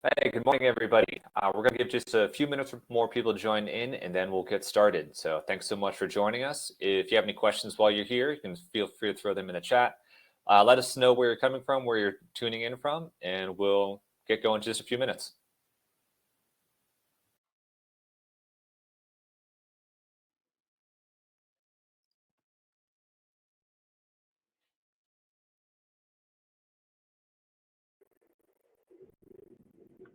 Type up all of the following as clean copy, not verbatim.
Hey, good morning, everybody. We're going to give just a few minutes for more people to join in, and then we'll get started. So thanks so much for joining us. If you have any questions while you're here, you can feel free to throw them in the chat. Let us know where you're coming from, where you're tuning in from, and we'll get going in just a few minutes.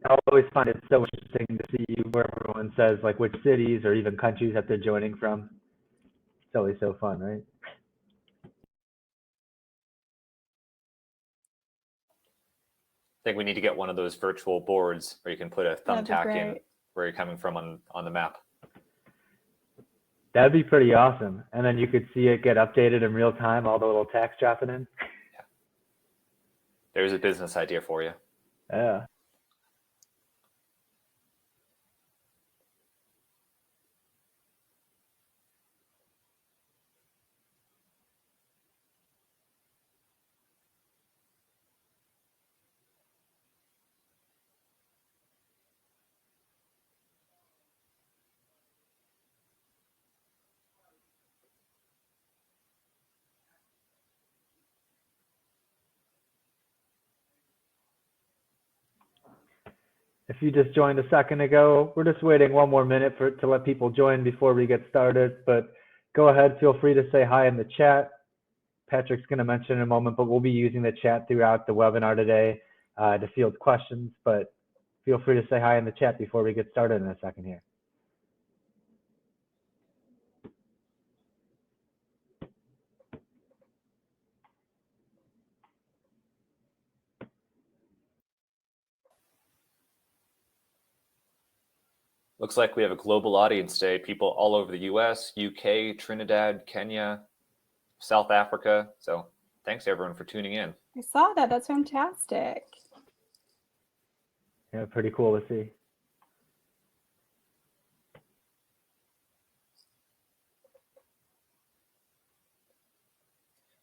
I always find it so interesting to see where everyone says like which cities or even countries that they're joining from. It's always so fun, right? I think we need to get one of those virtual boards where you can put a thumbtack in great. where you're coming from on the map. That'd be pretty awesome. And then you could see it get updated in real time, all the little text dropping in. Yeah. There's a business idea for you. Yeah. If you just joined a second ago, we're just waiting one more minute to let people join before we get started. But go ahead, feel free to say hi in the chat. Patrick's going to mention in a moment, but we'll be using the chat throughout the webinar today to field questions. But feel free to say hi in the chat before we get started in a second here. Looks like we have a global audience today, people all over the US, UK, Trinidad, Kenya, South Africa. So thanks everyone for tuning in. I saw that. That's fantastic. Yeah, pretty cool to see.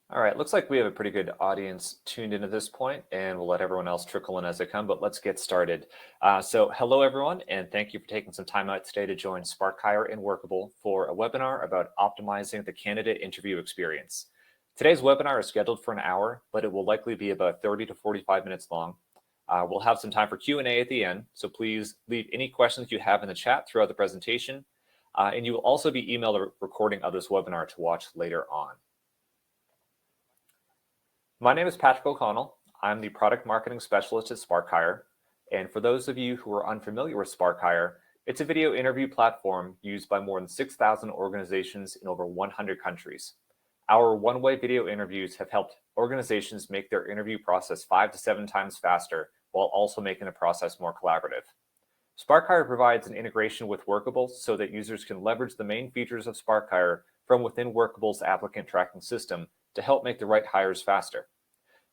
All right, looks like we have a pretty good audience tuned in at this point, and we'll let everyone else trickle in as they come, but let's get started. So hello, everyone, and thank you for taking some time out today to join SparkHire and Workable for a webinar about optimizing the candidate interview experience. Today's webinar is scheduled for an hour, but it will likely be about 30 to 45 minutes long. We'll have some time for Q&A at the end, so please leave any questions you have in the chat throughout the presentation, and you will also be emailed a recording of this webinar to watch later on. My name is Patrick O'Connell. I'm the Product Marketing Specialist at SparkHire. And for those of you who are unfamiliar with SparkHire, it's a video interview platform used by more than 6,000 organizations in over 100 countries. Our one-way video interviews have helped organizations make their interview process 5 to 7 times faster while also making the process more collaborative. SparkHire provides an integration with Workable so that users can leverage the main features of SparkHire from within Workable's applicant tracking system to help make the right hires faster.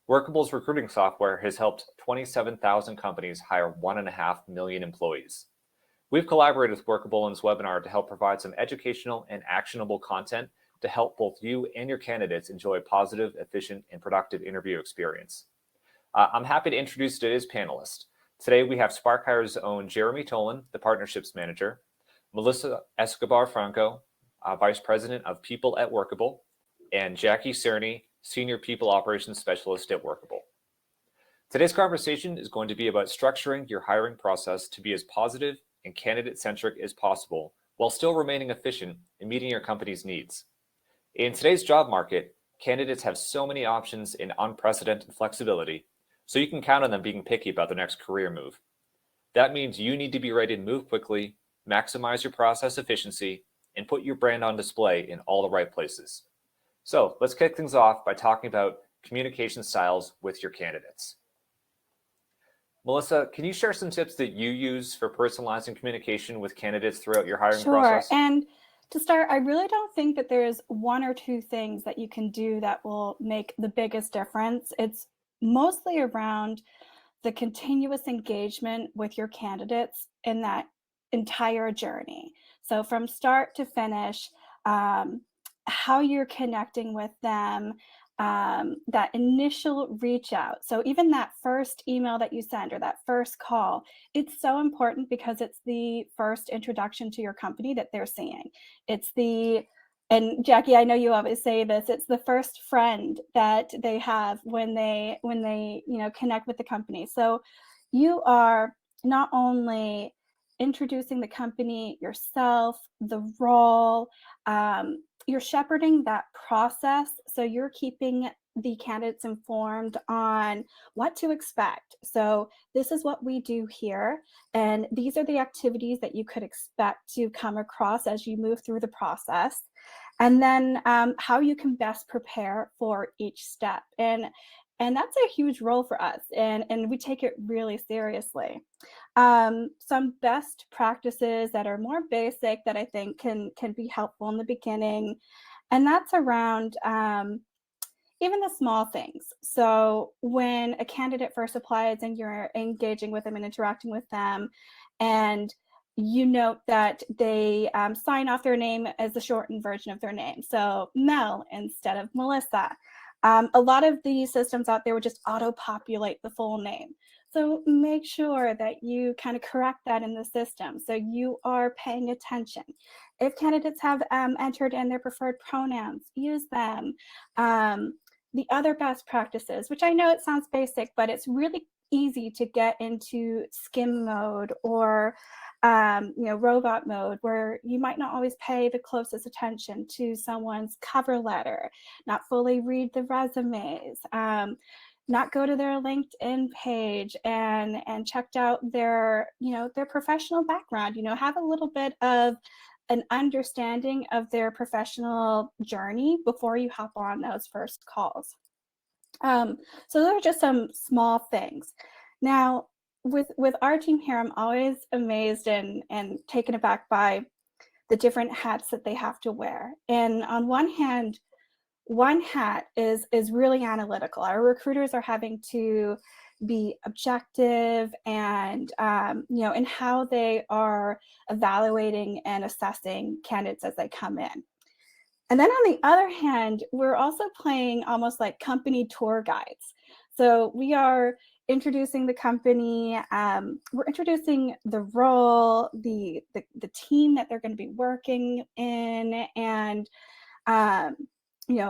Workable's recruiting software has helped 27,000 companies hire 1.5 million employees. We've collaborated with Workable in this webinar to help provide some educational and actionable content to help both you and your candidates enjoy a positive, efficient, and productive interview experience. I'm happy to introduce today's panelists. Today we have SparkHire's own Jeremy Tolan, the Partnerships Manager, Melissa Escobar-Franco, Vice President of People at Workable, and Jackie Sirni, Senior People Operations Specialist at Workable. Today's conversation is going to be about structuring your hiring process to be as positive and candidate-centric as possible while still remaining efficient in meeting your company's needs. In today's job market, candidates have so many options and unprecedented flexibility, so you can count on them being picky about their next career move. That means you need to be ready to move quickly, maximize your process efficiency, and put your brand on display in all the right places. So let's kick things off by talking about communication styles with your candidates. Melissa, can you share some tips that you use for personalizing communication with candidates throughout your hiring process? Sure. And to start, I really don't think that there's one or two things that you can do that will make the biggest difference. It's mostly around the continuous engagement with your candidates in that entire journey. So from start to finish, how you're connecting with them, that initial reach out. So even that first email that you send or that first call, it's so important because it's the first introduction to your company that they're seeing. It's the, and Jackie, I know you always say this, it's the first friend that they have when they connect with the company. So you are not only introducing the company, yourself, the role, you're shepherding that process. So you're keeping the candidates informed on what to expect. So this is what we do here, and these are the activities that you could expect to come across as you move through the process. And then how you can best prepare for each step. And that's a huge role for us, and we take it really seriously. Some best practices that are more basic that I think can be helpful in the beginning, and that's around even the small things. So when a candidate first applies and you're engaging with them and interacting with them, and you note that they sign off their name as the shortened version of their name, so Mel instead of Melissa. A lot of these systems out there would just auto-populate the full name. So make sure that you kind of correct that in the system so you are paying attention. If candidates have entered in their preferred pronouns, use them. The other best practices, which I know it sounds basic, but it's really easy to get into skim mode or robot mode, where you might not always pay the closest attention to someone's cover letter, not fully read the resumes, not go to their LinkedIn page and checked out their professional background, have a little bit of an understanding of their professional journey before you hop on those first calls. So those are just some small things. Now, with our team here, I'm always amazed and taken aback by the different hats that they have to wear. And on one hand, one hat is really analytical. Our recruiters are having to be objective and in how they are evaluating and assessing candidates as they come in. And then on the other hand, we're also playing almost like company tour guides. So we are introducing the company, we're introducing the role, the team that they're going to be working in, and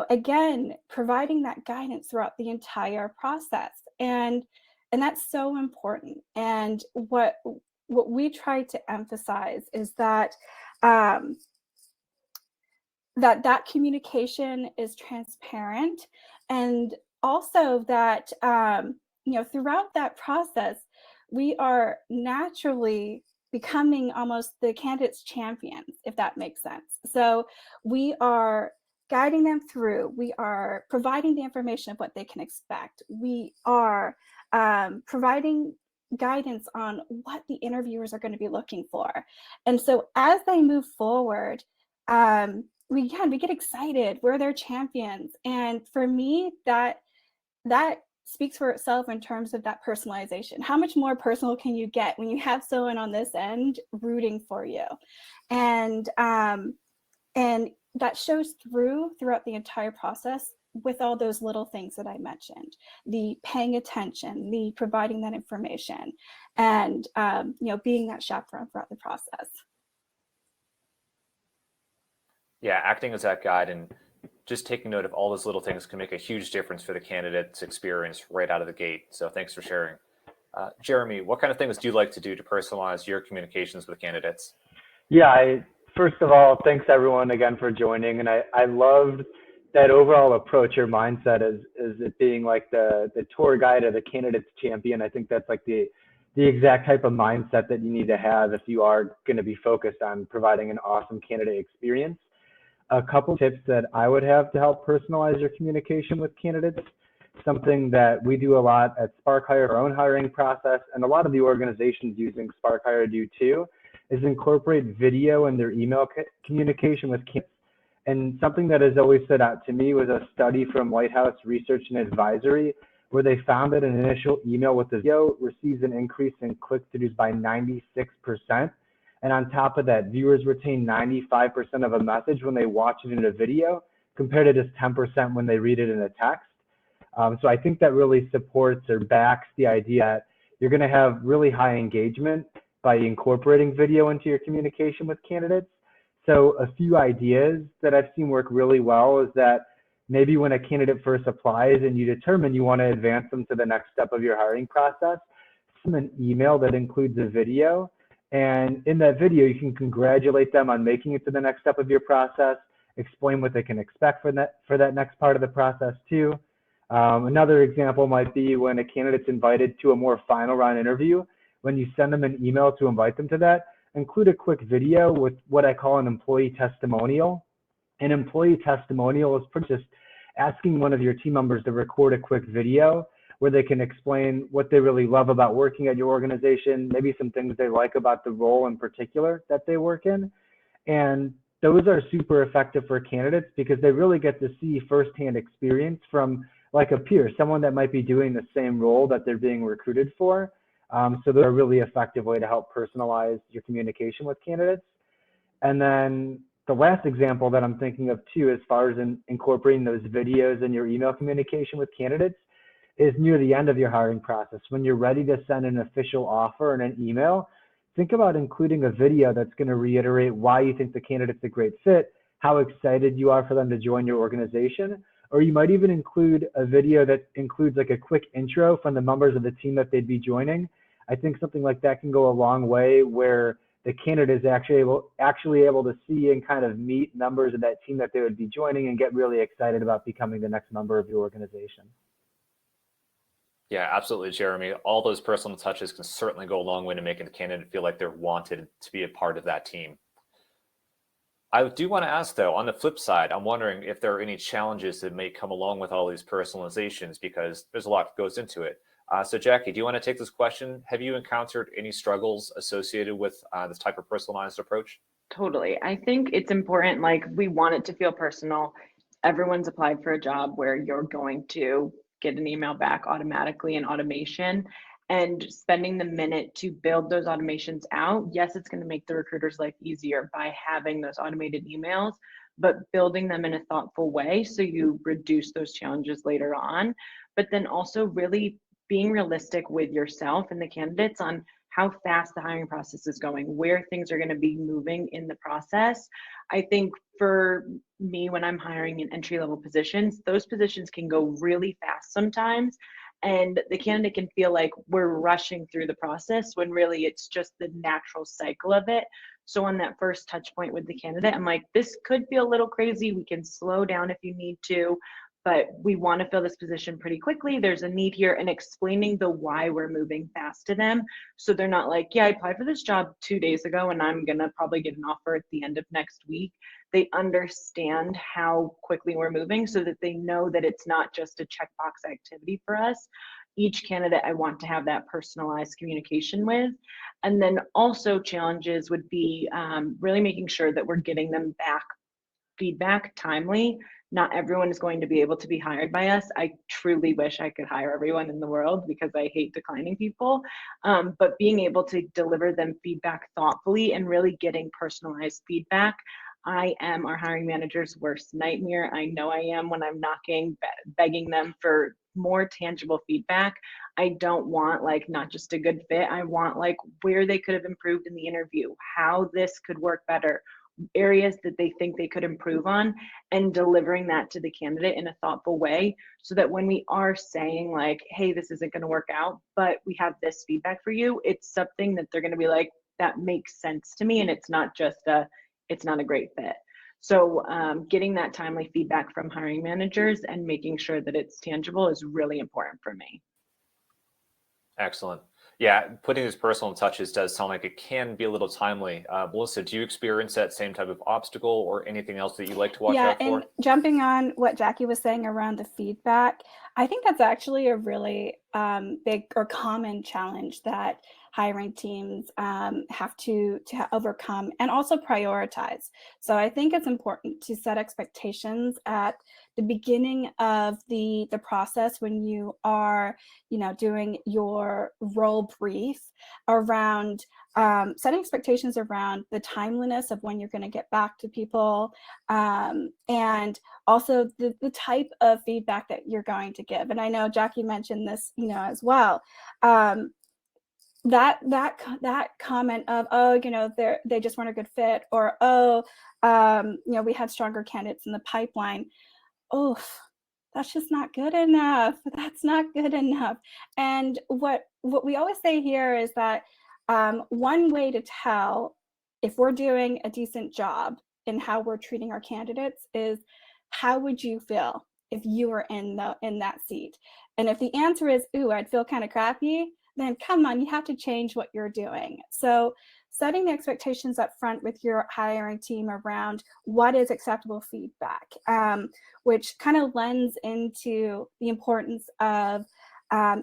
again, providing that guidance throughout the entire process. And that's so important. And what we try to emphasize is that that communication is transparent, and also that throughout that process we are naturally becoming almost the candidate's champions, if that makes sense. So we are guiding them through, we are providing the information of what they can expect, we are providing guidance on what the interviewers are going to be looking for. And so as they move forward, we get excited. We're their champions. And for me, that speaks for itself in terms of that personalization. How much more personal can you get when you have someone on this end rooting for you? And that shows throughout the entire process with all those little things that I mentioned, the paying attention, the providing that information, and being that chaperone throughout the process. Yeah, acting as that guide and just taking note of all those little things can make a huge difference for the candidate's experience right out of the gate. So thanks for sharing. Jeremy, what kind of things do you like to do to personalize your communications with candidates? Yeah, first of all, thanks everyone again for joining. And I loved that overall approach, your mindset is it being like the tour guide or the candidate's champion. I think that's like the exact type of mindset that you need to have if you are going to be focused on providing an awesome candidate experience. A couple tips that I would have to help personalize your communication with candidates, something that we do a lot at SparkHire, our own hiring process, and a lot of the organizations using SparkHire do too, is incorporate video in their email communication with candidates. And something that has always stood out to me was a study from Lighthouse Research and Advisory, where they found that an initial email with the video receives an increase in click-throughs by 96%. And on top of that, viewers retain 95% of a message when they watch it in a video compared to just 10% when they read it in a text. So I think that really supports or backs the idea that you're going to have really high engagement by incorporating video into your communication with candidates. So a few ideas that I've seen work really well is that maybe when a candidate first applies and you determine you want to advance them to the next step of your hiring process, send them an email that includes a video. And in that video, you can congratulate them on making it to the next step of your process, explain what they can expect for that next part of the process too. Another example might be when a candidate's invited to a more final round interview. When you send them an email to invite them to that, include a quick video with what I call an employee testimonial. An employee testimonial is just asking one of your team members to record a quick video where they can explain what they really love about working at your organization, maybe some things they like about the role in particular that they work in. And those are super effective for candidates because they really get to see firsthand experience from like a peer, someone that might be doing the same role that they're being recruited for. So they're a really effective way to help personalize your communication with candidates. And then the last example that I'm thinking of too, as far as incorporating those videos in your email communication with candidates, is near the end of your hiring process. When you're ready to send an official offer in an email, think about including a video that's going to reiterate why you think the candidate's a great fit, how excited you are for them to join your organization, or you might even include a video that includes like a quick intro from the members of the team that they'd be joining. I think something like that can go a long way where the candidate is actually able to see and kind of meet members of that team that they would be joining and get really excited about becoming the next member of your organization. Yeah, absolutely, Jeremy. All those personal touches can certainly go a long way to making the candidate feel like they're wanted to be a part of that team. I do want to ask, though, on the flip side, I'm wondering if there are any challenges that may come along with all these personalizations, because there's a lot that goes into it. So Jackie, do you want to take this question? Have you encountered any struggles associated with this type of personalized approach? Totally. I think it's important, like we want it to feel personal. Everyone's applied for a job where you're going to get an email back automatically in automation, and spending the minute to build those automations out. Yes, it's going to make the recruiter's life easier by having those automated emails, but building them in a thoughtful way so you reduce those challenges later on. But then also really being realistic with yourself and the candidates on how fast the hiring process is going, where things are going to be moving in the process. I think for me, when I'm hiring in entry-level positions, those positions can go really fast sometimes, and the candidate can feel like we're rushing through the process when really it's just the natural cycle of it. So on that first touch point with the candidate, I'm like, this could feel a little crazy. We can slow down if you need to, but we want to fill this position pretty quickly. There's a need here, and explaining the why we're moving fast to them. So they're not like, yeah, I applied for this job 2 days ago and I'm going to probably get an offer at the end of next week. They understand how quickly we're moving so that they know that it's not just a checkbox activity for us. Each candidate I want to have that personalized communication with. And then also challenges would be really making sure that we're getting them back feedback timely. Not everyone is going to be able to be hired by us. I truly wish I could hire everyone in the world because I hate declining people. But being able to deliver them feedback thoughtfully and really getting personalized feedback. I am our hiring manager's worst nightmare. I know I am when I'm knocking, begging them for more tangible feedback. I don't want like not just a good fit. I want like where they could have improved in the interview, how this could work better, areas that they think they could improve on, and delivering that to the candidate in a thoughtful way so that when we are saying like, hey, this isn't going to work out, but we have this feedback for you, it's something that they're going to be like, that makes sense to me, and it's not just it's not a great fit. So getting that timely feedback from hiring managers and making sure that it's tangible is really important for me. Excellent. Yeah, putting these personal touches does sound like it can be a little timely. Melissa, do you experience that same type of obstacle or anything else that you like to watch out for? And jumping on what Jackie was saying around the feedback, I think that's actually a really big or common challenge that hiring teams have to overcome and also prioritize. So I think it's important to set expectations at the beginning of the process when you are, doing your role role brief around setting expectations around the timeliness of when you're going to get back to people, and also the type of feedback that you're going to give. And I know Jackie mentioned this, as well. That comment of, oh, they just weren't a good fit, or, oh, we had stronger candidates in the pipeline. Oh, that's just not good enough. That's not good enough. And what we always say here is that one way to tell if we're doing a decent job in how we're treating our candidates is, how would you feel if you were in that seat? And if the answer is, ooh, I'd feel kind of crappy, then come on, you have to change what you're doing. So setting the expectations up front with your hiring team around what is acceptable feedback, which kind of lends into the importance of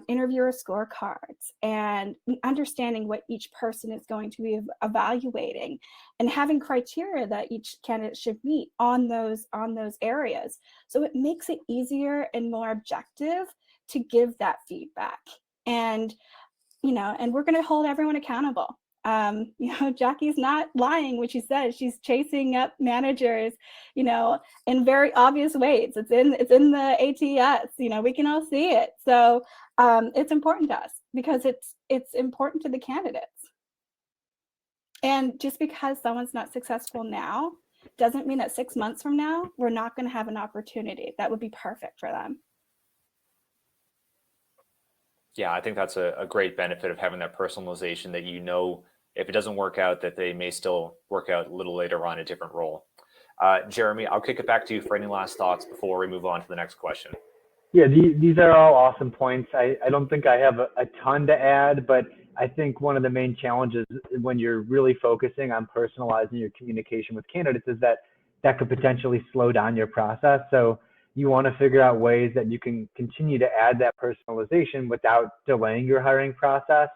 interviewer scorecards and understanding what each person is going to be evaluating, and having criteria that each candidate should meet on those areas. So it makes it easier and more objective to give that feedback. And and we're going to hold everyone accountable. Jackie's not lying when she says she's chasing up managers, in very obvious ways. It's in the ATS, we can all see it. So it's important to us because it's important to the candidates. And just because someone's not successful now doesn't mean that 6 months from now, we're not going to have an opportunity that would be perfect for them. Yeah, I think that's a great benefit of having that personalization, that if it doesn't work out, that they may still work out a little later on a different role. Jeremy, I'll kick it back to you for any last thoughts before we move on to the next question. Yeah, these are all awesome points. I don't think I have a ton to add, but I think one of the main challenges when you're really focusing on personalizing your communication with candidates is that could potentially slow down your process. So you want to figure out ways that you can continue to add that personalization without delaying your hiring process.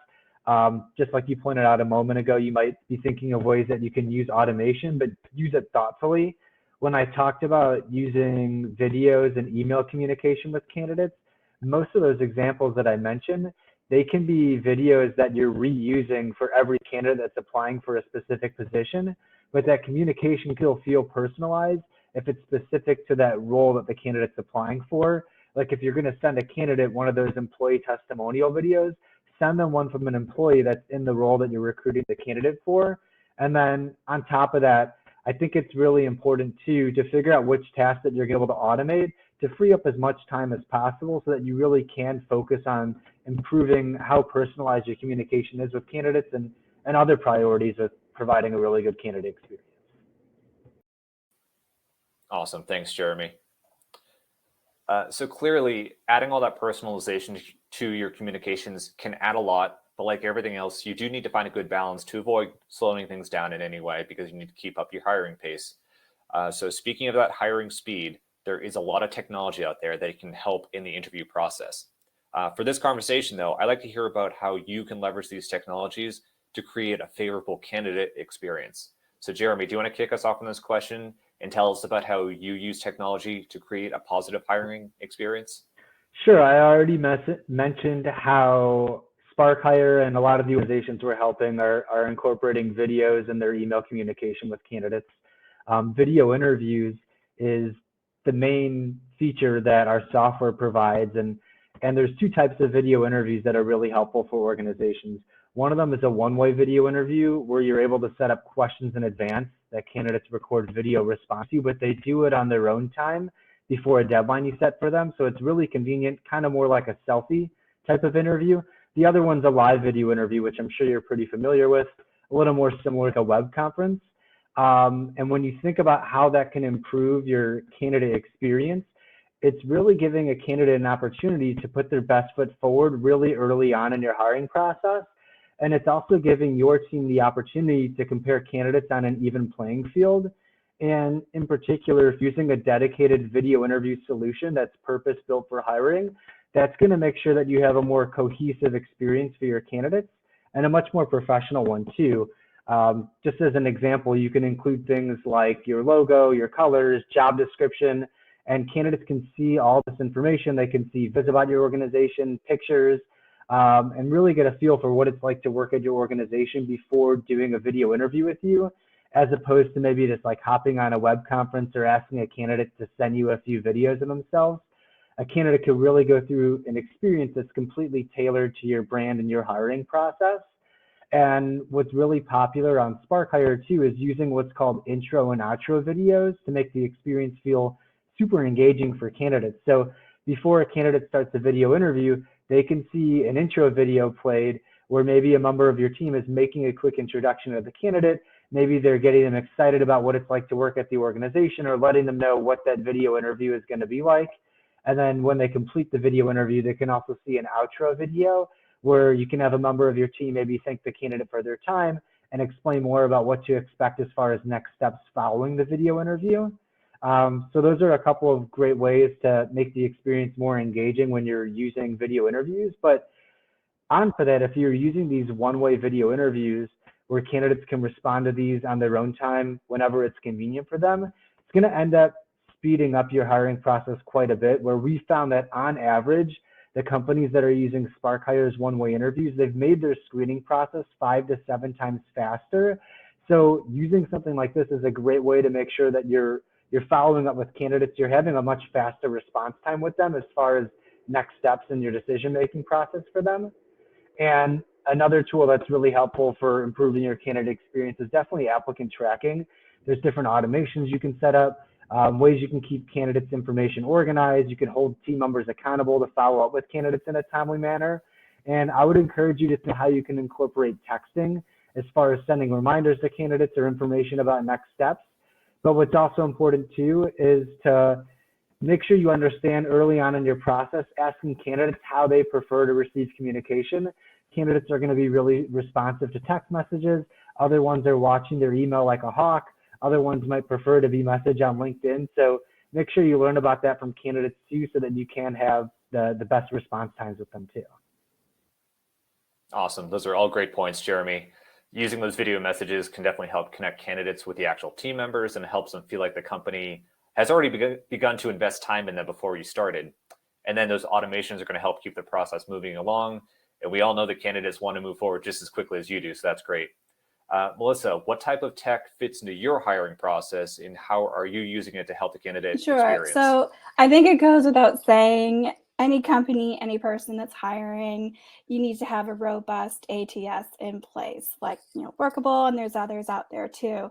Just like you pointed out a moment ago, you might be thinking of ways that you can use automation, but use it thoughtfully. When I talked about using videos and email communication with candidates, most of those examples that I mentioned, they can be videos that you're reusing for every candidate that's applying for a specific position, but that communication will feel personalized if it's specific to that role that the candidate's applying for. Like if you're going to send a candidate one of those employee testimonial videos, send them one from an employee that's in the role that you're recruiting the candidate for. And then on top of that, I think it's really important too to figure out which tasks that you're able to automate to free up as much time as possible so that you really can focus on improving how personalized your communication is with candidates and other priorities of providing a really good candidate experience. Awesome. Thanks, Jeremy. So clearly, adding all that personalization to your communications can add a lot, but like everything else, you do need to find a good balance to avoid slowing things down in any way, because you need to keep up your hiring pace. So speaking of that hiring speed, there is a lot of technology out there that can help in the interview process. For this conversation, though, I'd like to hear about how you can leverage these technologies to create a favorable candidate experience. So Jeremy, do you want to kick us off on this question and tell us about how you use technology to create a positive hiring experience? Sure. I already mentioned how SparkHire and a lot of the organizations we're helping are incorporating videos in their email communication with candidates. Video interviews is the main feature that our software provides, and there's two types of video interviews that are really helpful for organizations. One of them is a one-way video interview where you're able to set up questions in advance that candidates record video response to, but they do it on their own time before a deadline you set for them. So it's really convenient, kind of more like a selfie type of interview. The other one's a live video interview, which I'm sure you're pretty familiar with, a little more similar to a web conference. And when you think about how that can improve your candidate experience, it's really giving a candidate an opportunity to put their best foot forward really early on in your hiring process. And it's also giving your team the opportunity to compare candidates on an even playing field. And in particular, if using a dedicated video interview solution that's purpose-built for hiring, that's going to make sure that you have a more cohesive experience for your candidates and a much more professional one too. Just as an example, you can include things like your logo, your colors, job description, and candidates can see all this information. They can see bits about your organization, pictures, and really get a feel for what it's like to work at your organization before doing a video interview with you, as opposed to maybe just like hopping on a web conference or asking a candidate to send you a few videos of themselves. A candidate could really go through an experience that's completely tailored to your brand and your hiring process. And what's really popular on SparkHire too is using what's called intro and outro videos to make the experience feel super engaging for candidates. So before a candidate starts a video interview, they can see an intro video played where maybe a member of your team is making a quick introduction of the candidate. Maybe they're getting them excited about what it's like to work at the organization or letting them know what that video interview is going to be like. And then when they complete the video interview, they can also see an outro video where you can have a member of your team maybe thank the candidate for their time and explain more about what to expect as far as next steps following the video interview. So those are a couple of great ways to make the experience more engaging when you're using video interviews. But on to that, if you're using these one-way video interviews where candidates can respond to these on their own time whenever it's convenient for them, it's going to end up speeding up your hiring process quite a bit, where we found that on average, the companies that are using SparkHire's one-way interviews, they've made their screening process 5 to 7 times faster. So using something like this is a great way to make sure that you're following up with candidates. You're having a much faster response time with them as far as next steps in your decision-making process for them. And another tool that's really helpful for improving your candidate experience is definitely applicant tracking. There's different automations you can set up, ways you can keep candidates' information organized. You can hold team members accountable to follow up with candidates in a timely manner. And I would encourage you to see how you can incorporate texting as far as sending reminders to candidates or information about next steps. But what's also important too is to make sure you understand early on in your process, asking candidates how they prefer to receive communication. Candidates are going to be really responsive to text messages. Other ones are watching their email like a hawk. Other ones might prefer to be messaged on LinkedIn. So make sure you learn about that from candidates too, so that you can have the best response times with them too. Awesome. Those are all great points, Jeremy. Using those video messages can definitely help connect candidates with the actual team members and helps them feel like the company has already begun to invest time in them before you started. And then those automations are going to help keep the process moving along. And we all know that candidates want to move forward just as quickly as you do, so that's great. Melissa, what type of tech fits into your hiring process, and how are you using it to help the candidate experience? So I think it goes without saying, any company, any person that's hiring, you need to have a robust ATS in place, like Workable, and there's others out there too.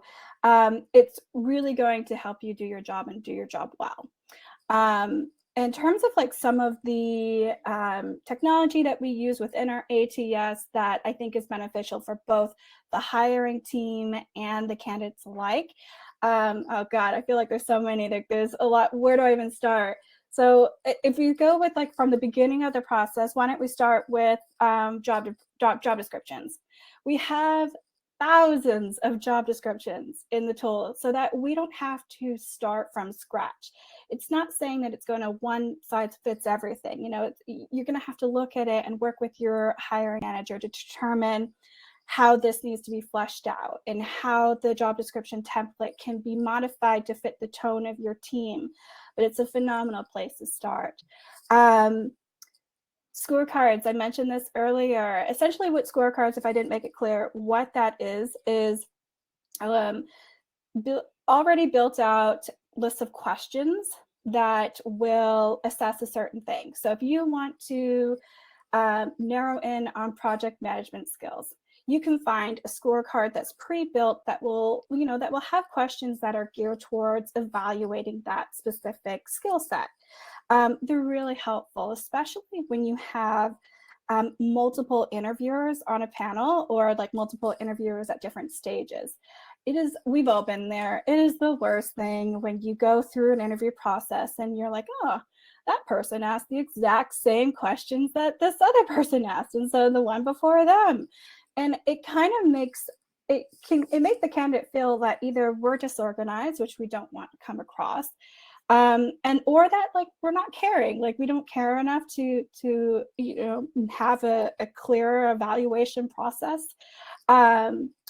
It's really going to help you do your job and do your job well. In terms of like some of the technology that we use within our ATS that I think is beneficial for both the hiring team and the candidates alike. Oh God, I feel like there's so many, there's a lot. Where do I even start? So if we go with like from the beginning of the process, why don't we start with job descriptions? We have thousands of job descriptions in the tool so that we don't have to start from scratch. It's not saying that it's going to one size fits everything. You're going to have to look at it and work with your hiring manager to determine how this needs to be fleshed out and how the job description template can be modified to fit the tone of your team. But it's a phenomenal place to start. Scorecards, I mentioned this earlier. Essentially what scorecards, if I didn't make it clear, what that is already built out lists of questions that will assess a certain thing. So if you want to narrow in on project management skills, you can find a scorecard that's pre-built that will have questions that are geared towards evaluating that specific skill set. They're really helpful, especially when you have multiple interviewers on a panel or like multiple interviewers at different stages. We've all been there. It is the worst thing when you go through an interview process and you're like, oh, that person asked the exact same questions that this other person asked, and so the one before them. And it kind of makes the candidate feel that either we're disorganized, which we don't want to come across, or that like we're not caring, like we don't care enough to have a clear evaluation process.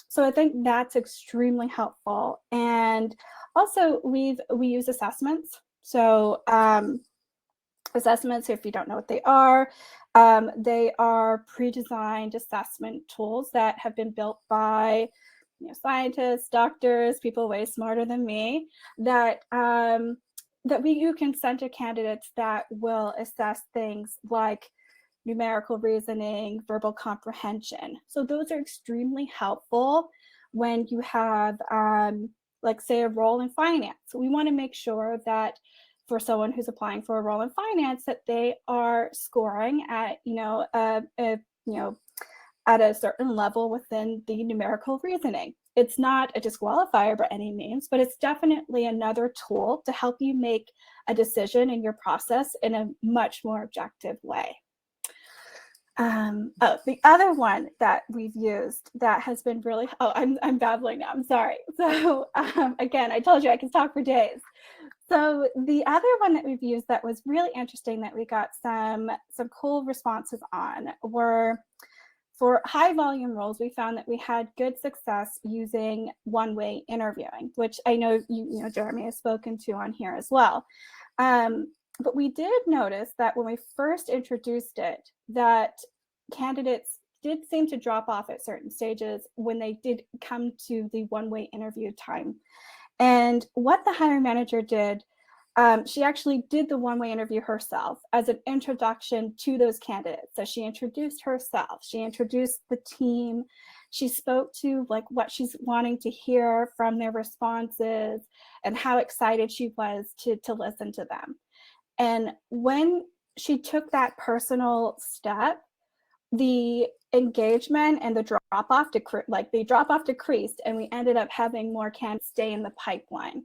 So I think that's extremely helpful. And also we use assessments. So Assessments, if you don't know what they are pre-designed assessment tools that have been built by scientists, doctors, people way smarter than me, that you can send to candidates that will assess things like numerical reasoning, verbal comprehension. So those are extremely helpful when you have, like, say, a role in finance. So we want to make sure that for someone who's applying for a role in finance, that they are scoring at, at a certain level within the numerical reasoning. It's not a disqualifier by any means, but it's definitely another tool to help you make a decision in your process in a much more objective way. The other one that we've used that has been really, I'm babbling now, I'm sorry. So again, I told you I could talk for days. So the other one that we've used that was really interesting that we got some cool responses on were, for high volume roles, we found that we had good success using one-way interviewing, which I know Jeremy has spoken to on here as well. But we did notice that when we first introduced it, that candidates did seem to drop off at certain stages when they did come to the one-way interview time. And what the hiring manager did, she actually did the one-way interview herself as an introduction to those candidates. So she introduced herself, she introduced the team, she spoke to like what she's wanting to hear from their responses and how excited she was to listen to them. And when she took that personal step, the engagement and the drop-off decreased, and we ended up having more candidates stay in the pipeline.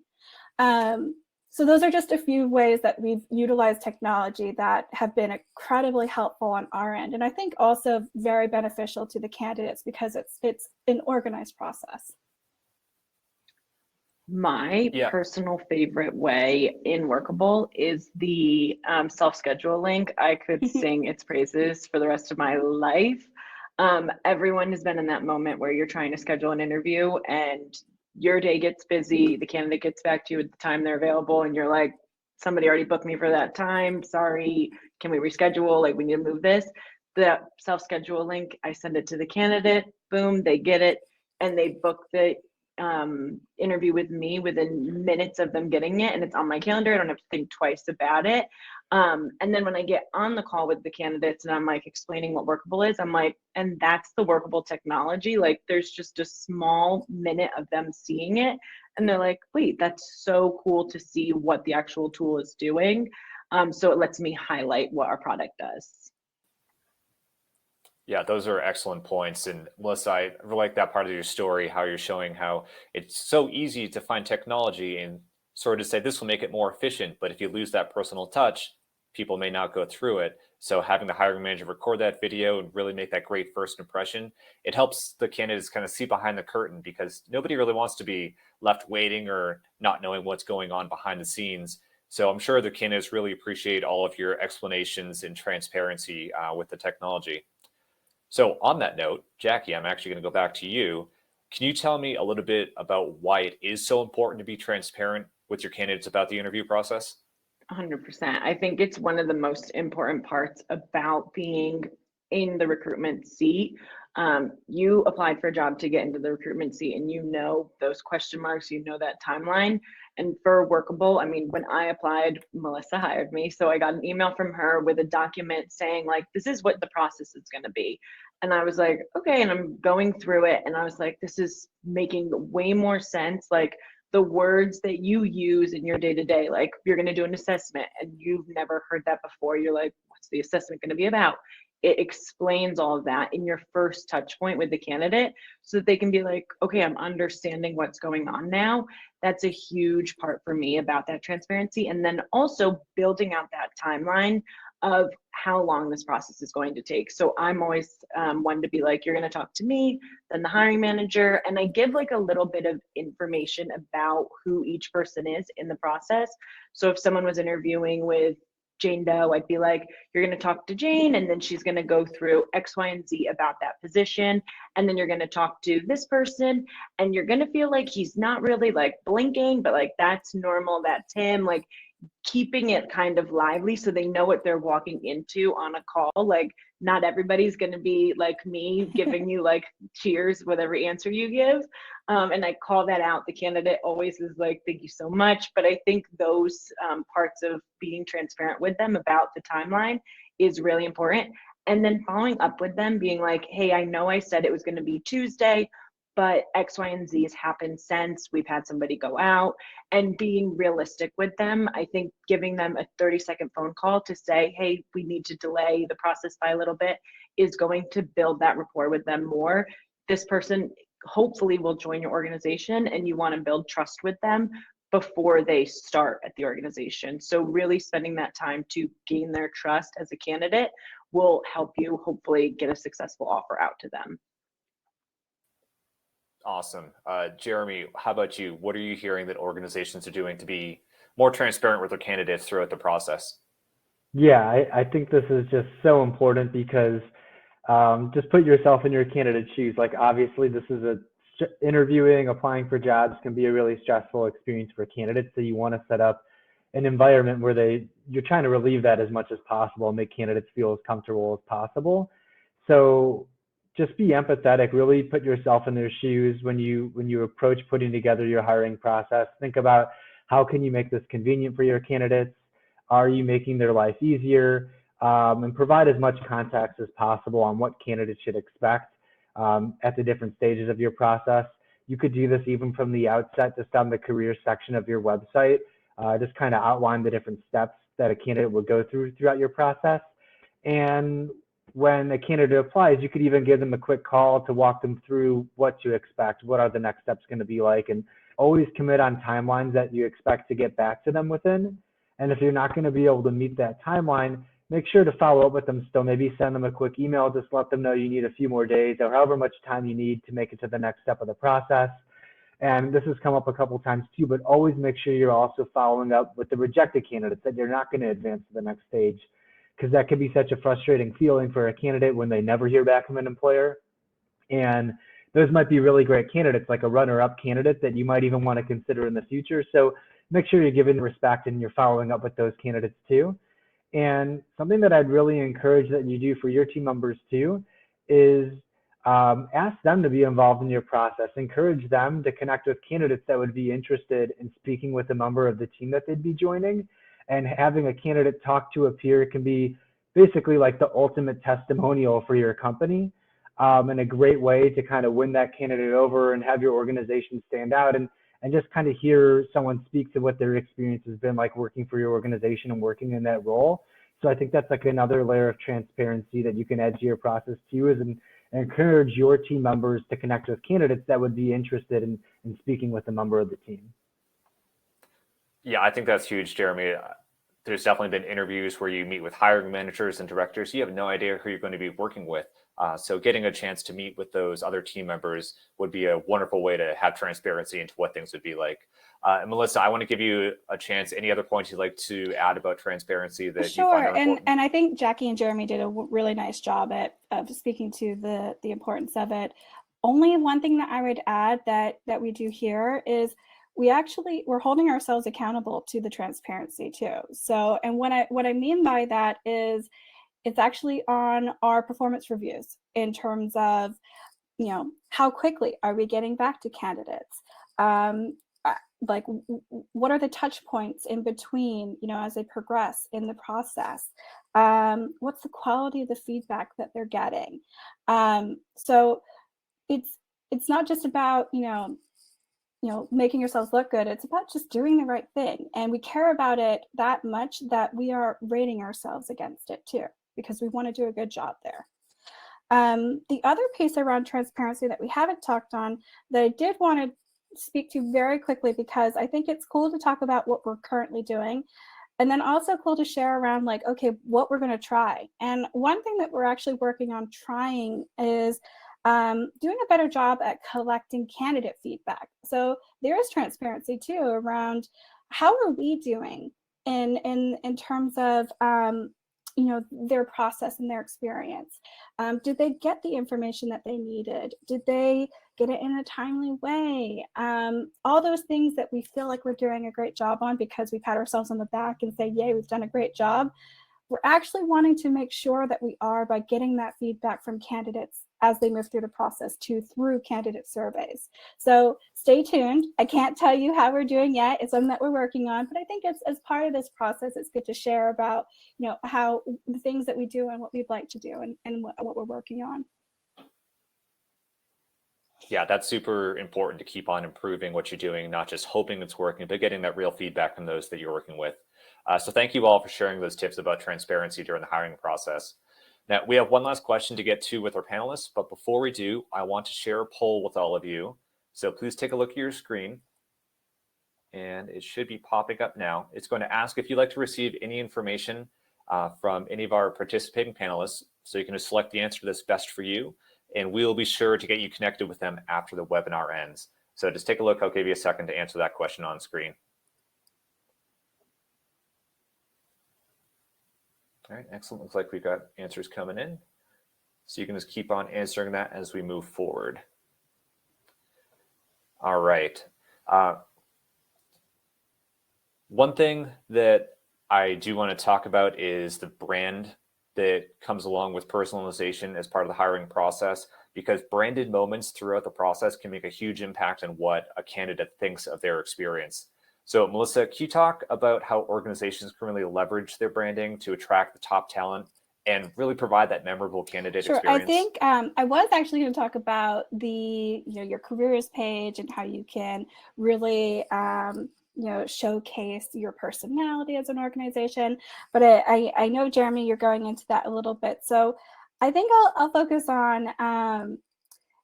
So those are just a few ways that we've utilized technology that have been incredibly helpful on our end, and I think also very beneficial to the candidates because it's an organized process. My personal favorite way in Workable is the self-schedule link. I could sing its praises for the rest of my life. Everyone has been in that moment where you're trying to schedule an interview and your day gets busy, the candidate gets back to you at the time they're available, and you're like, somebody already booked me for that time. Sorry, can we reschedule? Like, we need to move this. The self-schedule link, I send it to the candidate, boom, they get it, and they book the interview with me within minutes of them getting it, and it's on my calendar. I don't have to think twice about it. And then when I get on the call with the candidates and I'm like explaining what Workable is, I'm like, and that's the Workable technology. Like, there's just a small minute of them seeing it and they're like, wait, that's so cool to see what the actual tool is doing. So it lets me highlight what our product does. Yeah, those are excellent points. And Melissa, I really like that part of your story, how you're showing how it's so easy to find technology and sort of say this will make it more efficient. But if you lose that personal touch, people may not go through it. So having the hiring manager record that video and really make that great first impression, it helps the candidates kind of see behind the curtain, because nobody really wants to be left waiting or not knowing what's going on behind the scenes. So I'm sure the candidates really appreciate all of your explanations and transparency with the technology. So on that note, Jackie, I'm actually going to go back to you. Can you tell me a little bit about why it is so important to be transparent with your candidates about the interview process? 100%. I think it's one of the most important parts about being in the recruitment seat. You applied for a job to get into the recruitment seat, and you know those question marks, you know that timeline. And for Workable, I mean, when I applied, Melissa hired me. So I got an email from her with a document saying, like, this is what the process is going to be. And I was like, okay. And I'm going through it. And I was like, this is making way more sense. Like, the words that you use in your day-to-day, like, you're going to do an assessment and you've never heard that before. You're like, what's the assessment going to be about? It explains all of that in your first touch point with the candidate so that they can be like, okay, I'm understanding what's going on now. That's a huge part for me about that transparency. And then also building out that timeline of how long this process is going to take. So I'm always one to be like, you're going to talk to me, then the hiring manager, and I give like a little bit of information about who each person is in the process. So if someone was interviewing with Jane Doe, I'd be like, you're going to talk to Jane, and then she's going to go through X, Y, and Z about that position. And then you're going to talk to this person, and you're going to feel like he's not really like blinking, but like that's normal. That's him. Like, keeping it kind of lively so they know what they're walking into on a call. Like, not everybody's going to be like me giving you like cheers with every answer you give. And I call that out. The candidate always is like, thank you so much. But I think those parts of being transparent with them about the timeline is really important. And then following up with them, being like, hey, I know I said it was going to be Tuesday, but X, Y, and Z has happened since. We've had somebody go out, and being realistic with them. I think giving them a 30-second phone call to say, hey, we need to delay the process by a little bit is going to build that rapport with them more. This person hopefully will join your organization, and you want to build trust with them before they start at the organization. So really spending that time to gain their trust as a candidate will help you hopefully get a successful offer out to them. Awesome. Jeremy, how about you? What are you hearing that organizations are doing to be more transparent with their candidates throughout the process? Yeah, I think this is just so important because just put yourself in your candidate's shoes. Like, obviously, this is interviewing, applying for jobs can be a really stressful experience for candidates. So you want to set up an environment where you're trying to relieve that as much as possible, make candidates feel as comfortable as possible. So just be empathetic, really put yourself in their shoes when you approach putting together your hiring process. Think about, how can you make this convenient for your candidates? Are you making their life easier? And provide as much context as possible on what candidates should expect at the different stages of your process. You could do this even from the outset, just on the career section of your website. Just kind of outline the different steps that a candidate would go through throughout your process. And when a candidate applies, you could even give them a quick call to walk them through what to expect, what are the next steps going to be like, and always commit on timelines that you expect to get back to them within. And if you're not going to be able to meet that timeline, make sure to follow up with them still. Maybe send them a quick email, just let them know you need a few more days or however much time you need to make it to the next step of the process. And this has come up a couple of times too, but always make sure you're also following up with the rejected candidates that you're not going to advance to the next stage, because that can be such a frustrating feeling for a candidate when they never hear back from an employer. And those might be really great candidates, like a runner-up candidate that you might even want to consider in the future. So make sure you're giving respect and you're following up with those candidates too. And something that I'd really encourage that you do for your team members too is ask them to be involved in your process. Encourage them to connect with candidates that would be interested in speaking with a member of the team that they'd be joining. And having a candidate talk to a peer can be basically like the ultimate testimonial for your company, and a great way to kind of win that candidate over and have your organization stand out, and just kind of hear someone speak to what their experience has been like working for your organization and working in that role. So I think that's like another layer of transparency that you can add to your process too, is encourage your team members to connect with candidates that would be interested in speaking with a member of the team. Yeah, I think that's huge, Jeremy. There's definitely been interviews where you meet with hiring managers and directors. You have no idea who you're going to be working with. So getting a chance to meet with those other team members would be a wonderful way to have transparency into what things would be like. And Melissa, I want to give you a chance. Any other points you'd like to add about transparency that you find are important? And I think Jackie and Jeremy did a really nice job of speaking to the importance of it. Only one thing that I would add that we do here is we're holding ourselves accountable to the transparency too. So, and what I mean by that is it's actually on our performance reviews in terms of, how quickly are we getting back to candidates? Like, what are the touch points in between, as they progress in the process? What's the quality of the feedback that they're getting? So it's not just about, making yourselves look good. It's about just doing the right thing. And we care about it that much that we are rating ourselves against it too, because we want to do a good job there. The other piece around transparency that we haven't talked on that I did want to speak to very quickly, because I think it's cool to talk about what we're currently doing, and then also cool to share around, like, okay, what we're going to try. And one thing that we're actually working on trying is doing a better job at collecting candidate feedback. So there is transparency too around how are we doing in terms of their process and their experience. Did they get the information that they needed? Did they get it in a timely way? All those things that we feel like we're doing a great job on because we pat ourselves on the back and say, yay, we've done a great job. We're actually wanting to make sure that we are by getting that feedback from candidates as they move through the process through candidate surveys. So stay tuned. I can't tell you how we're doing yet. It's something that we're working on, but I think it's as part of this process, it's good to share about, how the things that we do and what we'd like to do and what we're working on. Yeah, that's super important to keep on improving what you're doing, not just hoping it's working, but getting that real feedback from those that you're working with. So thank you all for sharing those tips about transparency during the hiring process. Now, we have one last question to get to with our panelists, but before we do, I want to share a poll with all of you. So please take a look at your screen, and it should be popping up now. It's going to ask if you'd like to receive any information from any of our participating panelists. So you can just select the answer that's best for you, and we'll be sure to get you connected with them after the webinar ends. So just take a look. I'll give you a second to answer that question on screen. All right, excellent. Looks like we've got answers coming in. So you can just keep on answering that as we move forward. All right. One thing that I do want to talk about is the brand that comes along with personalization as part of the hiring process, because branded moments throughout the process can make a huge impact on what a candidate thinks of their experience. So Melissa, can you talk about how organizations can really leverage their branding to attract the top talent and really provide that memorable candidate experience? I think I was actually going to talk about the your careers page and how you can really showcase your personality as an organization. But I know, Jeremy, you're going into that a little bit. So I think I'll focus on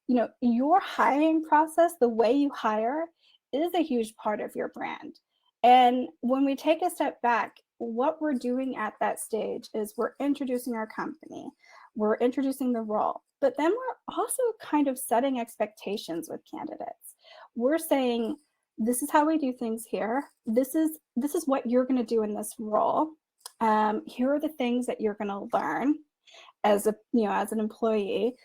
your hiring process. The way you hire is a huge part of your brand. And when we take a step back, what we're doing at that stage is we're introducing our company, we're introducing the role, but then we're also kind of setting expectations with candidates. We're saying, this is how we do things here. This is what you're going to do in this role. Here are the things that you're going to learn as an employee.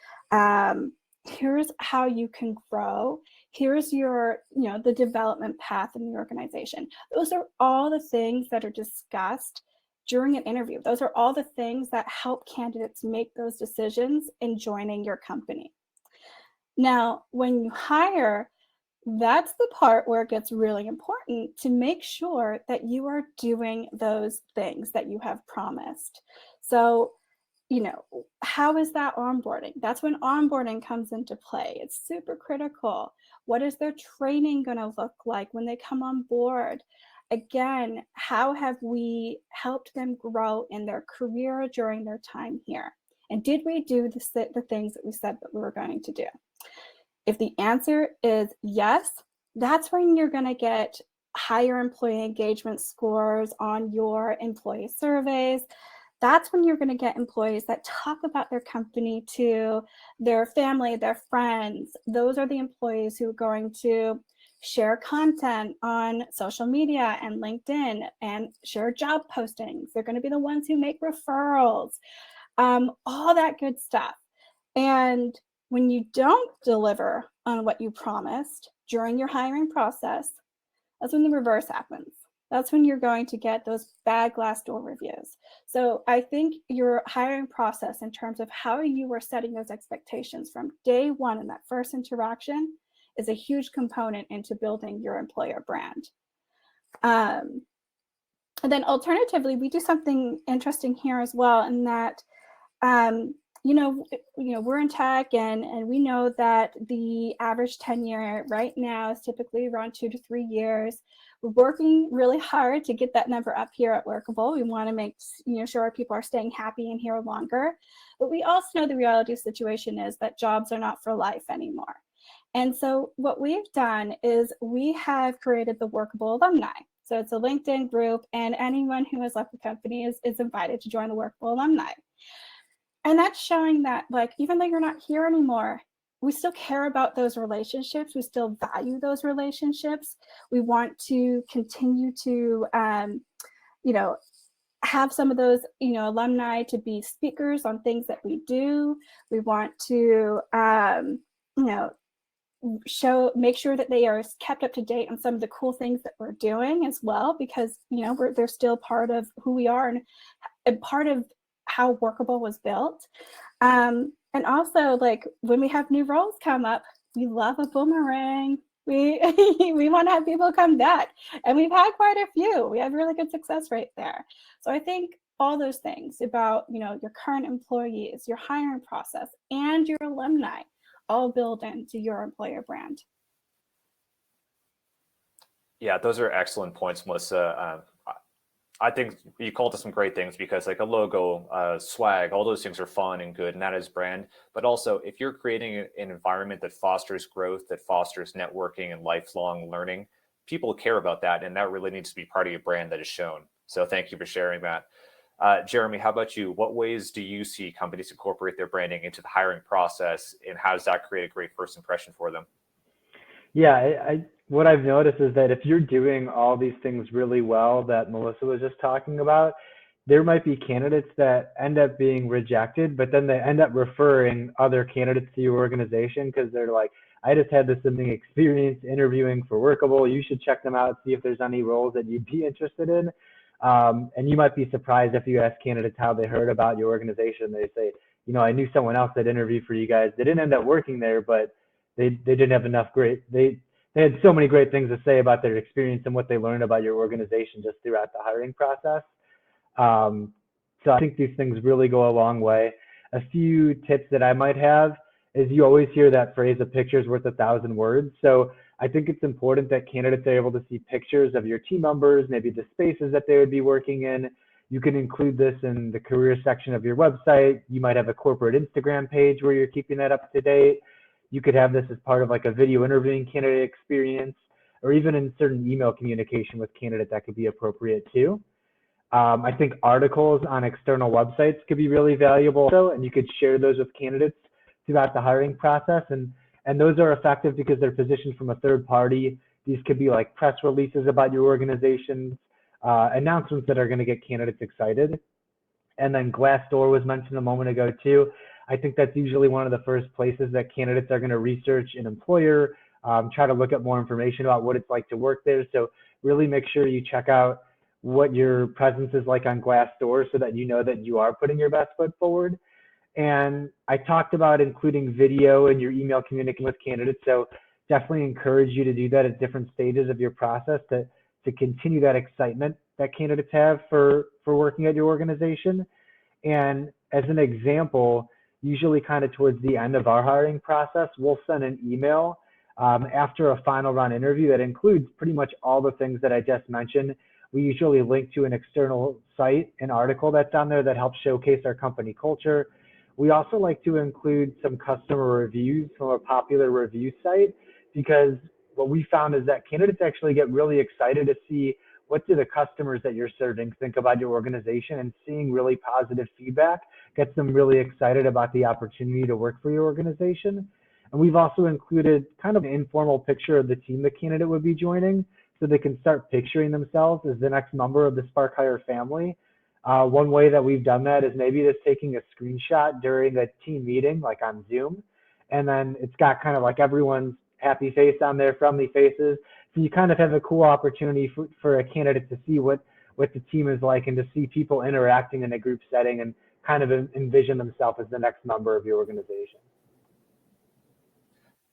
Here's how you can grow. Here's your, the development path in the organization. Those are all the things that are discussed during an interview. Those are all the things that help candidates make those decisions in joining your company. Now, when you hire, that's the part where it gets really important to make sure that you are doing those things that you have promised. So, how is that onboarding? That's when onboarding comes into play. It's super critical. What is their training going to look like when they come on board? Again, how have we helped them grow in their career during their time here? And did we do the things that we said that we were going to do? If the answer is yes, that's when you're going to get higher employee engagement scores on your employee surveys. That's when you're going to get employees that talk about their company to their family, their friends. Those are the employees who are going to share content on social media and LinkedIn and share job postings. They're going to be the ones who make referrals, all that good stuff. And when you don't deliver on what you promised during your hiring process, that's when the reverse happens. That's when you're going to get those bad Glassdoor reviews. So I think your hiring process in terms of how you are setting those expectations from day one in that first interaction is a huge component into building your employer brand. And then alternatively, we do something interesting here as well in that, we're in tech and we know that the average tenure right now is typically around 2 to 3 years. We're working really hard to get that number up here at Workable. We want to make sure our people are staying happy and here longer. But we also know the reality of the situation is that jobs are not for life anymore. And so what we've done is we have created the Workable Alumni. So it's a LinkedIn group, and anyone who has left the company is invited to join the Workable Alumni. And that's showing that, even though you're not here anymore, we still care about those relationships. We still value those relationships. We want to continue to, have some of those, alumni to be speakers on things that we do. We want to, make sure that they are kept up to date on some of the cool things that we're doing as well, because, they're still part of who we are and part of how Workable was built. And also, like, when we have new roles come up, we love a boomerang. We want to have people come back, and we've had quite a few. We have really good success rate there. So I think all those things about, your current employees, your hiring process, and your alumni all build into your employer brand. Yeah, those are excellent points, Melissa. I think you called to some great things, because like a logo, swag, all those things are fun and good, and that is brand. But also, if you're creating an environment that fosters growth, that fosters networking and lifelong learning, people care about that, and that really needs to be part of your brand that is shown. So thank you for sharing that. Jeremy, how about you? What ways do you see companies incorporate their branding into the hiring process, and how does that create a great first impression for them? Yeah, what I've noticed is that if you're doing all these things really well that Melissa was just talking about, there might be candidates that end up being rejected, but then they end up referring other candidates to your organization because they're like, I just had this amazing experience interviewing for Workable. You should check them out, see if there's any roles that you'd be interested in. And you might be surprised if you ask candidates how they heard about your organization. They say, I knew someone else that interviewed for you guys. They didn't end up working there, but they didn't have enough they had so many great things to say about their experience and what they learned about your organization just throughout the hiring process. So I think these things really go a long way. A few tips that I might have is, you always hear that phrase, a picture's worth 1,000 words. So I think it's important that candidates are able to see pictures of your team members, maybe the spaces that they would be working in. You can include this in the career section of your website. You might have a corporate Instagram page where you're keeping that up to date. You could have this as part of like a video interviewing candidate experience, or even in certain email communication with candidates that could be appropriate too. I think articles on external websites could be really valuable also, and you could share those with candidates throughout the hiring process. And those are effective because they're positioned from a third party. These could be like press releases about your organization's announcements that are going to get candidates excited. And then Glassdoor was mentioned a moment ago too. I think that's usually one of the first places that candidates are going to research an employer, try to look at more information about what it's like to work there. So really make sure you check out what your presence is like on Glassdoor, so that you know that you are putting your best foot forward. And I talked about including video in your email communication with candidates. So definitely encourage you to do that at different stages of your process to continue that excitement that candidates have for working at your organization. And as an example, usually kind of towards the end of our hiring process, we'll send an email after a final round interview that includes pretty much all the things that I just mentioned. We usually link to an external site, an article that's on there that helps showcase our company culture. We also like to include some customer reviews from a popular review site, because what we found is that candidates actually get really excited to see what do the customers that you're serving think about your organization, and seeing really positive feedback gets them really excited about the opportunity to work for your organization. And we've also included kind of an informal picture of the team the candidate would be joining, so they can start picturing themselves as the next member of the Spark Hire family. One way that we've done that is maybe just taking a screenshot during a team meeting, like on Zoom, and then it's got kind of like everyone's happy face on there, friendly faces. So you kind of have a cool opportunity for a candidate to see what the team is like, and to see people interacting in a group setting, and kind of envision themselves as the next member of your organization.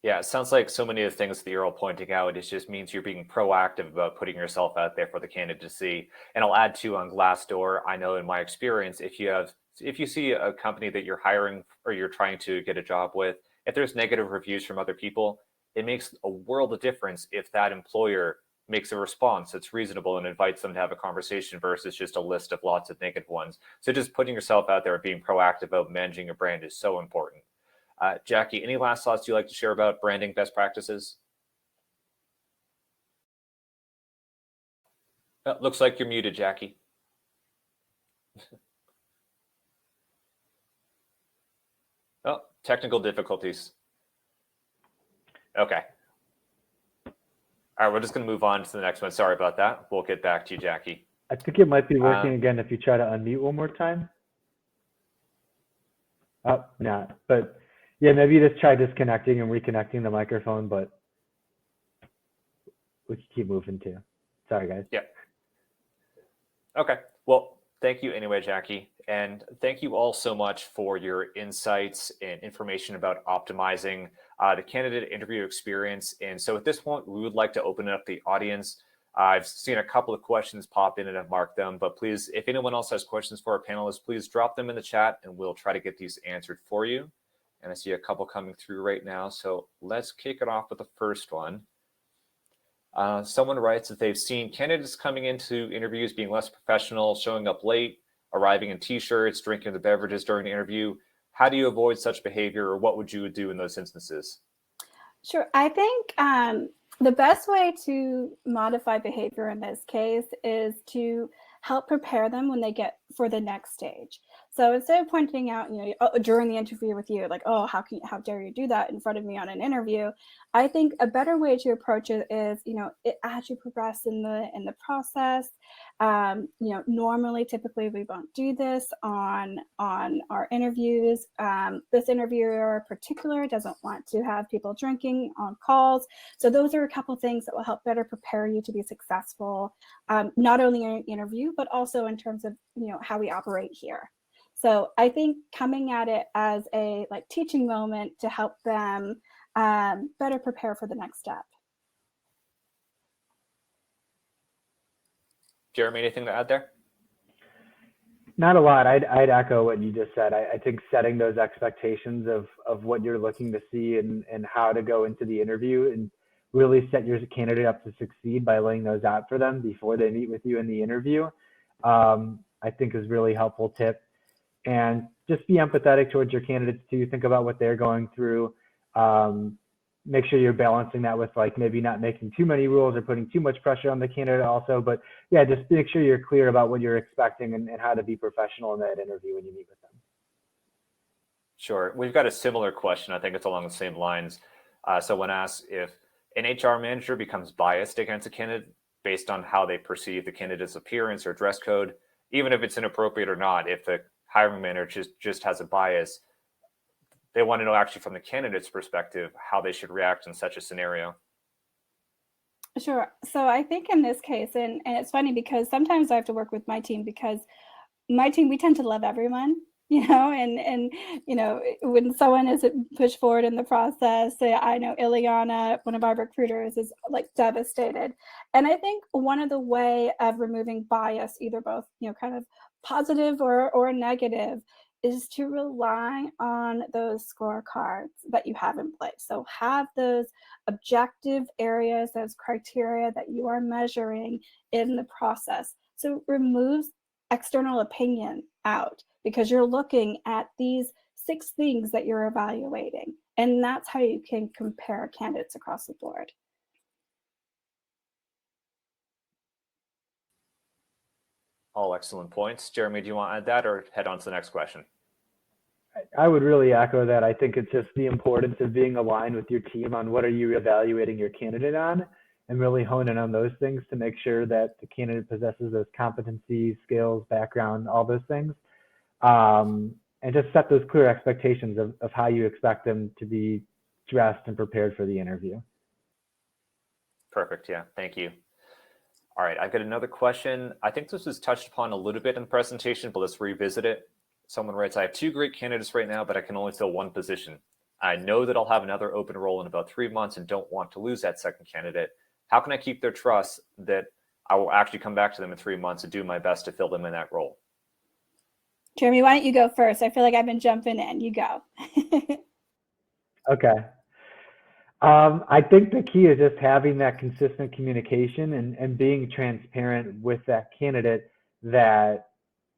Yeah, it sounds like so many of the things that you're all pointing out, it just means you're being proactive about putting yourself out there for the candidate to see. And I'll add too, on Glassdoor, I know in my experience, if you see a company that you're hiring or you're trying to get a job with, if there's negative reviews from other people, it makes a world of difference if that employer makes a response that's reasonable and invites them to have a conversation, versus just a list of lots of negative ones. So just putting yourself out there and being proactive about managing your brand is so important. Jackie, any last thoughts you'd like to share about branding best practices? Oh, looks like you're muted, Jackie. Oh, technical difficulties. Okay. All right, we're just going to move on to the next one. Sorry about that. We'll get back to you, Jackie. I think it might be working again if you try to unmute one more time. Oh, not. But yeah, maybe you just try disconnecting and reconnecting the microphone, but we can keep moving too. Sorry, guys. Yeah. Okay. Well, thank you anyway, Jackie. And thank you all so much for your insights and information about optimizing the candidate interview experience. And so at this point, we would like to open up the audience. I've seen a couple of questions pop in and I've marked them, but please, if anyone else has questions for our panelists, please drop them in the chat and we'll try to get these answered for you. And I see a couple coming through right now. So let's kick it off with the first one. Someone writes that they've seen candidates coming into interviews being less professional, showing up late, arriving in t-shirts, drinking the beverages during the interview. How do you avoid such behavior, or what would you do in those instances? Sure. I think the best way to modify behavior in this case is to help prepare them when they get for the next stage. So instead of pointing out, during the interview with you, like, oh, how dare you do that in front of me on an interview? I think a better way to approach it is, as you progress in the process, normally, typically, we won't do this on our interviews. This interviewer in particular doesn't want to have people drinking on calls. So those are a couple things that will help better prepare you to be successful, not only in an interview, but also in terms of, how we operate here. So I think coming at it as a teaching moment to help them better prepare for the next step. Jeremy, anything to add there? Not a lot. I'd echo what you just said. I think setting those expectations of what you're looking to see and how to go into the interview and really set your candidate up to succeed by laying those out for them before they meet with you in the interview, I think is really helpful tip. And just be empathetic towards your candidates too. Think about what they're going through. Make sure you're balancing that with maybe not making too many rules or putting too much pressure on the candidate also. But yeah, just make sure you're clear about what you're expecting and how to be professional in that interview when you meet with them. Sure. We've got a similar question. I think it's along the same lines. Someone asks if an HR manager becomes biased against a candidate based on how they perceive the candidate's appearance or dress code, even if it's inappropriate or not, if the hiring manager just has a bias, they want to know actually from the candidate's perspective how they should react in such a scenario. Sure. So I think in this case, and it's funny because sometimes I have to work with my team because my team, we tend to love everyone, and when someone is pushed forward in the process, I know Ileana, one of our recruiters, is devastated. And I think one of the way of removing bias, either both, kind of positive or negative, is to rely on those scorecards that you have in place. So have those objective areas, those criteria that you are measuring in the process. So remove external opinion out because you're looking at these 6 things that you're evaluating. And that's how you can compare candidates across the board. All excellent points. Jeremy, do you want to add that or head on to the next question? I would really echo that. I think it's just the importance of being aligned with your team on what are you evaluating your candidate on and really hone in on those things to make sure that the candidate possesses those competencies, skills, background, all those things. And just set those clear expectations of how you expect them to be dressed and prepared for the interview. Perfect. Yeah. Thank you. All right. I've got another question. I think this was touched upon a little bit in the presentation, but let's revisit it. Someone writes, I have 2 great candidates right now, but I can only fill 1 position. I know that I'll have another open role in about 3 months and don't want to lose that second candidate. How can I keep their trust that I will actually come back to them in 3 months and do my best to fill them in that role? Jeremy, why don't you go first? I feel like I've been jumping in. You go. Okay. I think the key is just having that consistent communication and being transparent with that candidate that,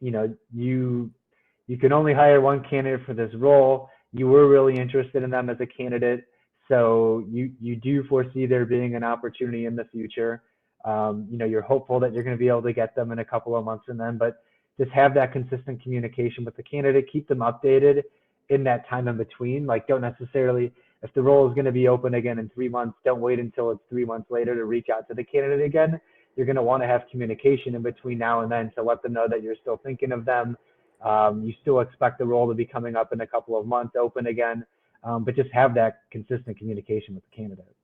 you can only hire 1 candidate for this role. You were really interested in them as a candidate. So you do foresee there being an opportunity in the future. You're hopeful that you're going to be able to get them in a couple of months and then, but just have that consistent communication with the candidate, keep them updated in that time in between. Don't necessarily, if the role is going to be open again in 3 months, don't wait until it's 3 months later to reach out to the candidate again. you're going to want to have communication in between now and then to let them know that you're still thinking of them. You still expect the role to be coming up in a couple of months, open again, but just have that consistent communication with the candidate.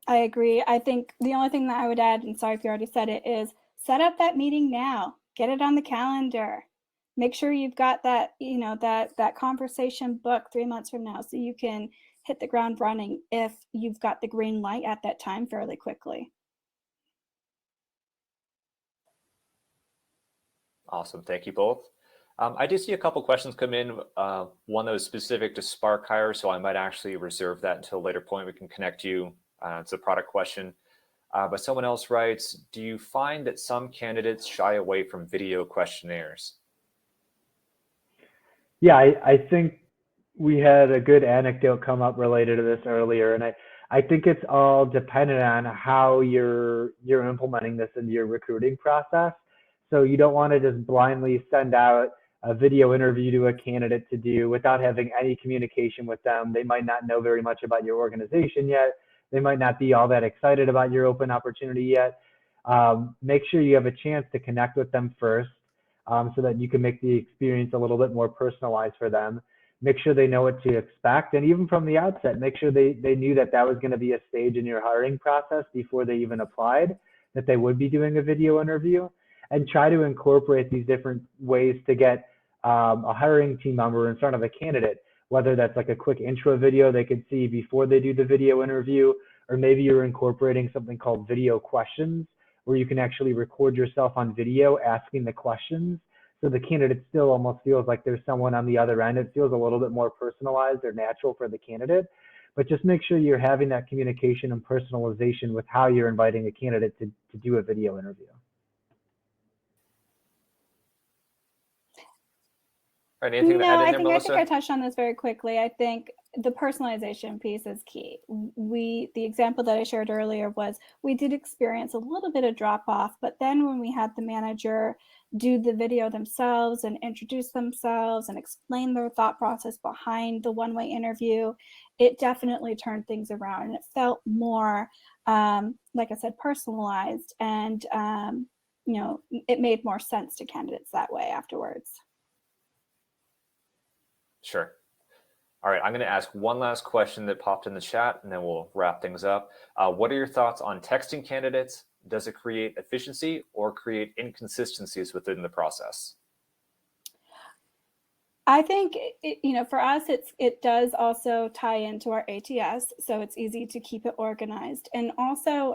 I agree. I think the only thing that I would add, and sorry if you already said it, is set up that meeting now. Get it on the calendar. Make sure you've got that, that conversation booked 3 months from now, so you can hit the ground running if you've got the green light at that time fairly quickly. Awesome. Thank you both. I did see a couple questions come in, one that was specific to Spark Hire, so I might actually reserve that until a later point. We can connect you. It's a product question. But someone else writes, do you find that some candidates shy away from video questionnaires? Yeah, I think we had a good anecdote come up related to this earlier, and I think it's all dependent on how you're implementing this into your recruiting process. So you don't want to just blindly send out a video interview to a candidate to do without having any communication with them. They might not know very much about your organization yet. They might not be all that excited about your open opportunity yet. Make sure you have a chance to connect with them first, so that you can make the experience a little bit more personalized for them. Make sure they know what to expect. And even from the outset, make sure they knew that that was going to be a stage in your hiring process before they even applied, that they would be doing a video interview, and try to incorporate these different ways to get a hiring team member in front of a candidate, whether that's like a quick intro video they could see before they do the video interview, or maybe you're incorporating something called video questions, where you can actually record yourself on video asking the questions. So the candidate still almost feels like there's someone on the other end. It feels a little bit more personalized or natural for the candidate, but just make sure you're having that communication and personalization with how you're inviting a candidate to do a video interview. All right, anything to add in there, Melissa? I think I touched on this very quickly. I think the personalization piece is key. The example that I shared earlier was we did experience a little bit of drop off, but then when we had the manager do the video themselves and introduce themselves and explain their thought process behind the one-way interview, it definitely turned things around, and it felt more, like I said, personalized, and it made more sense to candidates that way afterwards. Sure. All right, I'm going to ask one last question that popped in the chat, and then we'll wrap things up. What are your thoughts on texting candidates? Does it create efficiency or create inconsistencies within the process? I think, for us, it does also tie into our ATS, so it's easy to keep it organized. And also,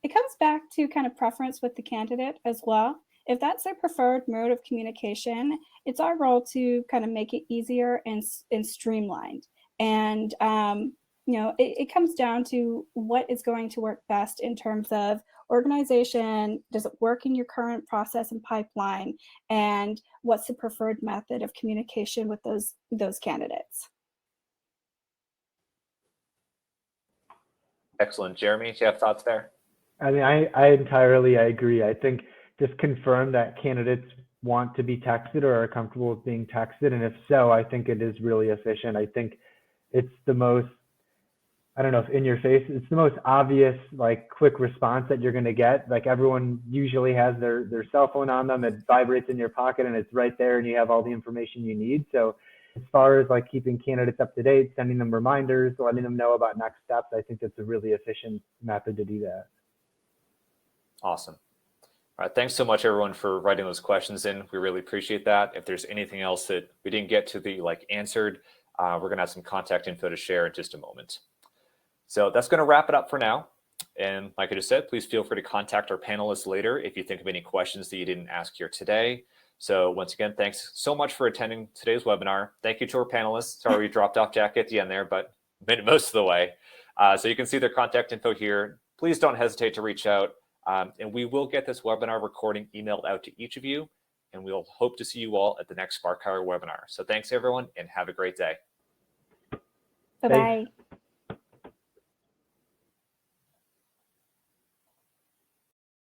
it comes back to kind of preference with the candidate as well. If that's their preferred mode of communication, it's our role to kind of make it easier and streamlined. And, it comes down to what is going to work best in terms of organization. Does it work in your current process and pipeline? And what's the preferred method of communication with those candidates? Excellent. Jeremy, do you have thoughts there? I mean, I entirely agree. I think just confirm that candidates want to be texted or are comfortable with being texted. And if so, I think it is really efficient. I think it's the most, I don't know if in your face, it's the most obvious, like quick response that you're going to get. Like everyone usually has their cell phone on them. It vibrates in your pocket and it's right there and you have all the information you need. So as far as like keeping candidates up to date, sending them reminders, letting them know about next steps, I think that's a really efficient method to do that. Awesome. All right, thanks so much everyone for writing those questions in. We really appreciate that. If there's anything else that we didn't get to be answered, we're gonna have some contact info to share in just a moment. So that's gonna wrap it up for now. And like I just said, please feel free to contact our panelists later if you think of any questions that you didn't ask here today. So once again, thanks so much for attending today's webinar. Thank you to our panelists. Sorry we dropped off Jack at the end there, but made it most of the way. So you can see their contact info here. Please don't hesitate to reach out. And we will get this webinar recording emailed out to each of you, and we'll hope to see you all at the next Spark Hire webinar. So thanks everyone, and have a great day. Bye-bye.